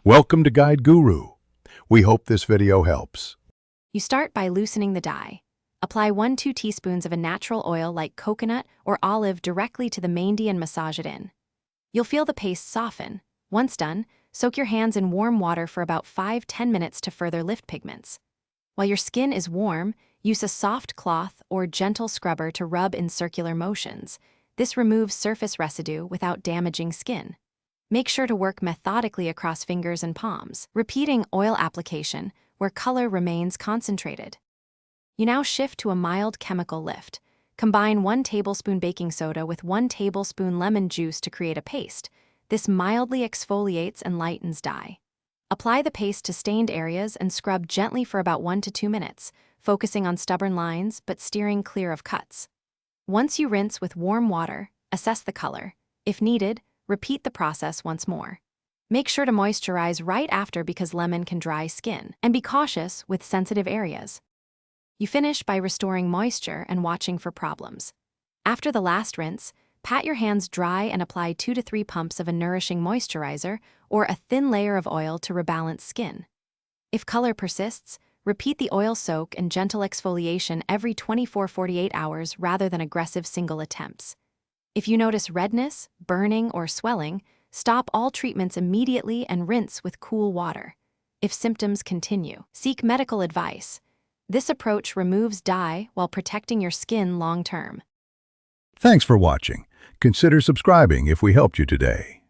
Welcome to Guide Guru. We hope this video helps. You start by loosening the dye. Apply 1-2 teaspoons of a natural oil like coconut or olive directly to the Mehndi and massage it in. You'll feel the paste soften. Once done, soak your hands in warm water for about 5-10 minutes to further lift pigments. While your skin is warm, use a soft cloth or gentle scrubber to rub in circular motions. This removes surface residue without damaging skin. Make sure to work methodically across fingers and palms, repeating oil application where color remains concentrated. You now shift to a mild chemical lift. Combine 1 tablespoon baking soda with 1 tablespoon lemon juice to create a paste. This mildly exfoliates and lightens dye. Apply the paste to stained areas and scrub gently for about 1 to 2 minutes, focusing on stubborn lines but steering clear of cuts. Once you rinse with warm water, assess the color. If needed, repeat the process once more. Make sure to moisturize right after because lemon can dry skin, and be cautious with sensitive areas. You finish by restoring moisture and watching for problems. After the last rinse, pat your hands dry and apply 2 to 3 pumps of a nourishing moisturizer or a thin layer of oil to rebalance skin. If color persists, repeat the oil soak and gentle exfoliation every 24-48 hours rather than aggressive single attempts. If you notice redness, burning, or swelling, stop all treatments immediately and rinse with cool water. If symptoms continue, seek medical advice. This approach removes dye while protecting your skin long-term. Thanks for watching. Consider subscribing if we helped you today.